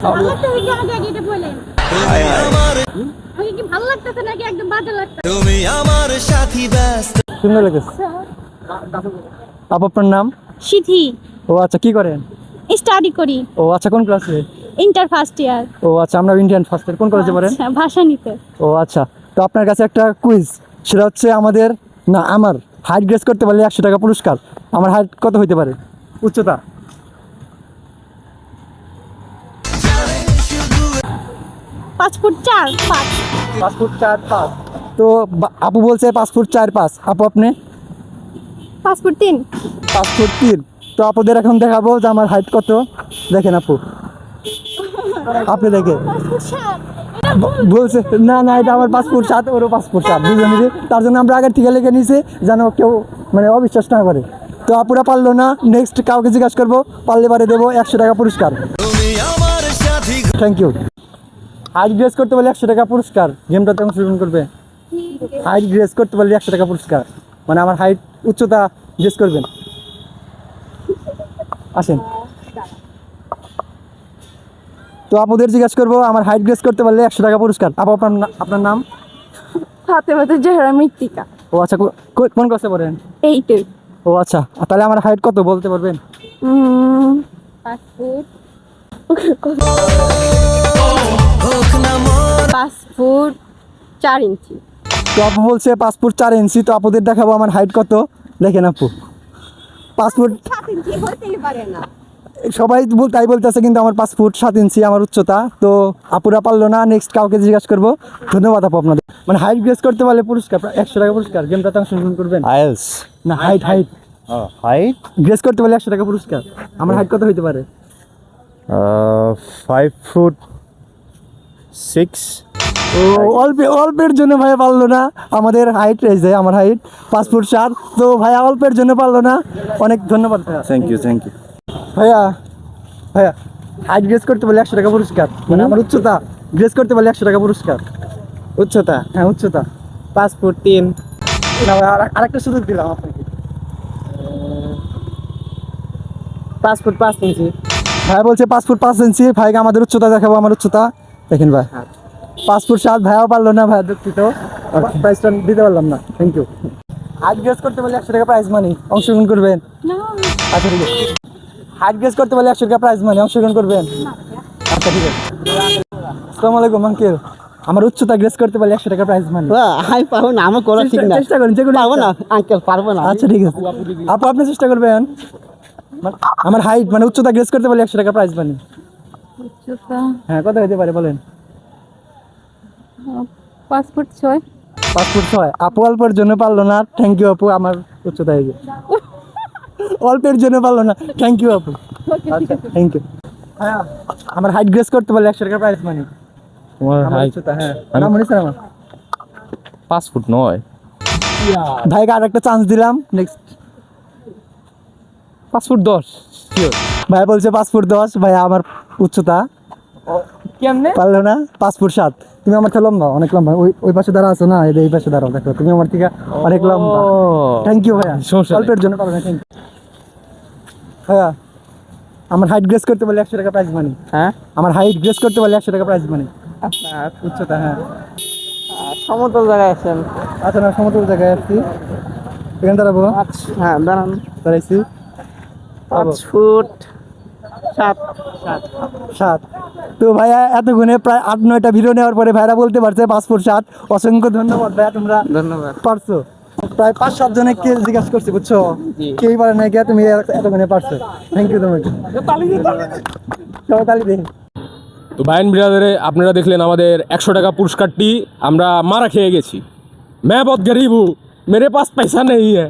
ভালো লাগতেছে কি আমাকে আগে এটা বলেন। আমাকে কি ভালো লাগতেছে নাকি একদম বাজে লাগতেছে? তুমি আমার সাথী ব্যস্ত। সুন্দর লেগেছে। আপু আপনার নাম? সিথি। ও আচ্ছা, কি করেন? স্টাডি করি। ও আচ্ছা, কোন ক্লাসে? Inter first year. ও আচ্ছা, আমরা ইন্ডিয়ান ফার্স্ট ইয়ার। কোন কলেজে পড়েন? ভাষা নিতে। ও আচ্ছা, তো আপনার কাছে একটা কুইজ, সেটা হচ্ছে আমার হাইট গেস করতে পারলে 100 টাকা পুরস্কার। আমার হাইট কত হইতে পারে? উচ্চতা? 5 ফুট 4 5। 5 ফুট 4 5। তো আপু বলছে 5 ফুট 4 5। আপু আপনি? 5 ফুট 3। 5 ফুট 3। তো আপুদের এখন দেখাবো যে আমার হাইট কত। দেখেন আপু, আপনি দেখে 5 ফুট 7। এটা বলছে না না, এটা আমার 5 ফুট 7, ওরও 5 ফুট 7, দুজনেরই। তার জন্য আমরা আগের থেকে লিখে নিয়েছি, যেন কেউ অবিশ্বাস না করে। তো আপুরা পারলো না, নেক্সট কাউকে জিজ্ঞাসা করবো, পারলে পারে দেবো 100 টাকা পুরস্কার। তুমি আমার সাথী। Thank you. হাইট গ্রেস করতে পারলে 100 টাকা পুরস্কার। গেমটাতে অংশগ্রহণ করবে। হাইট গ্রেস করতে পারলে 100 টাকা পুরস্কার, আমার হাইট উচ্চতা গ্রেস করবেন। আসেন। তো আপুদের জিজ্ঞাসা করবো, আমার হাইট গ্রেস করতে পারলে 100 টাকা পুরস্কার। আপু আপনার নাম? ফাতেমাতুল জোহরা মৃত্তিকা। ও আচ্ছা, কোন ক্লাসে পড়েন? 8 এ। ও আচ্ছা, তাহলে আমার হাইট কত বলতে পারবেন? 5 ফুট। হোক না মন। 5 ফুট 4 ইঞ্চি। তো আপু বলছে 5 ফুট 4 ইঞ্চি। তো আপুদের দেখাবো আমার হাইট কত। দেখেন আপু, 5 ফুট 7 ইঞ্চি হতেই পারে না। সবাই তাই বলতেছে, কিন্তু আমার 5 ফুট 7 ইঞ্চি আমার উচ্চতা। তো আপুরা পারলো না, নেক্সট কাউকে জিজ্ঞাসা করবো। ধন্যবাদ আপু আপনাদের। হাইট গ্রেস করতে পারলে পুরস্কার 100 টাকা পুরস্কার। গেমটাতে অংশগ্রহণ করবেন। আইএলস না, হাইট হাইট গ্রেস করতে পারলে 100 টাকা পুরস্কার। আমার হাইট কত হইতে পারে? 5 ফুট 6। ও অল্পের জন্য ভাইয়া পারলো না। আমাদের হাইট রয়েছে, আমার হাইট 5 ফুট 7। তো ভাইয়া অল্পের জন্য পারলো না। অনেক ধন্যবাদ ভাইয়া। থ্যাংক ইউ ভাইয়া হাইট গ্রেস করতে পারলে 100 টাকা পুরস্কার। আমার উচ্চতা গ্রেস করতে পারলে 100 টাকা পুরস্কার। উচ্চতা হ্যাঁ, উচ্চতা 5 ফুট 3। না ভাই, আরেকটা সুযোগ দিলাম আপনাকে। 5 ফুট 5 ইঞ্চি। ভাই বলছে 5 ফুট 5 ইঞ্চি। ভাইকে আমাদের উচ্চতা দেখাবো। আমার উচ্চতা দেখেন ভাই, 5 ফুট 7। ভাইয়াও পারলো না, ভাই দুঃখিত, প্রাইজটা দিতে পারলাম না। Thank you. হাইট গ্রেস করতে পারলে 100 টাকা প্রাইজ মানি। অংশগ্রহণ করবেন? না আচ্ছা ঠিক আছে। হাইট গ্রেস করতে পারলে 100 টাকা প্রাইজ মানি। অংশগ্রহণ করবেন? আচ্ছা ঠিক আছে। আসসালামু আলাইকুম আঙ্কেল। আমার উচ্চতা গ্রেস করতে পারলে 100 টাকা প্রাইজ মানি। আমি পারবো না, আমার করা ঠিক না। চেষ্টা করেন, যে কোনো পারবো একটা। না আঙ্কেল, পারবো না। আচ্ছা ঠিক আছে। আপু আপনি চেষ্টা করবেন। আমার হাইট উচ্চতা গ্রেস করতে পারলে 100 টাকা প্রাইজ মানি। উচ্চতা হ্যাঁ, কত হতে পারে বলেন? 5 ফুট 6। 5 ফুট 6। আপু অল্পের জন্য পারলো না। থ্যাংক ইউ আপু। আমার উচ্চতা এই যে অল্পের জন্য পারলো না। থ্যাংক ইউ আপু। আচ্ছা থ্যাংক ইউ। হ্যাঁ, আমার হাইট গ্রেস করতে পারলে 100 টাকা প্রাইজ মানি। তোমার আমার হাইট উচ্চতা, হ্যাঁ, নাম মনে আছে আমার। 5 ফুট 9। ভাইকে আর একটা চান্স দিলাম। Next 5 foot 10 sure. ভাই বলছে 5 ফুট 10। ভাই আমার উচ্চতা কেমনে? পারলো না। 5 ফুট 7। তুমি আমার থেকে লম্বা, অনেক লম্বা। ওই পাশে দাঁড়া আছো না, এই পাশে দাঁড়াও, দেখো তুমি আমার থেকে অনেক লম্বা। থ্যাংক ইউ ভাইয়া। সমস্যা নেই। অল্পের জন্য পারলো না। থ্যাংক ইউ ভাইয়া। আমার হাইট গ্রেস করতে পারলে 100 টাকা প্রাইজ মানি। হ্যাঁ, আমার হাইট গ্রেস করতে পারলে 100 টাকা প্রাইজ মানি। আপনার উচ্চতা, হ্যাঁ। সমতল জায়গায় আছেন। আচ্ছা, না সমতল জায়গায় আসছি। এখানে দাঁড়াবো। হ্যাঁ, দাঁড়ান। দাঁড়াইছি। 5 ফুট 7। 7। তো ভাইয়া এতক্ষণে প্রায় 8-9টা ভিডিও নেওয়ার পরে ভাইরা বলতে পারছে 5 ফুট 7। অসংখ্য ধন্যবাদ ভাইয়া, তোমরা ধন্যবাদ। পারছো। প্রায় 5-7 জনকে জিজ্ঞাসা করছি, বুঝছো, জি। কেউই পারে না। গিয়া তুমি এতক্ষণে পারছো। থ্যাংক ইউ তোমাকে। সবাই তালি দিন। তো ভাইন ব্রাদারে, আপনারা দেখলেন আমাদের 100 টাকা পুরস্কারটি আমরা মারা খেয়ে গেছি। मैं बहुत गरीब हूँ, मेरे पास पैसा नहीं है।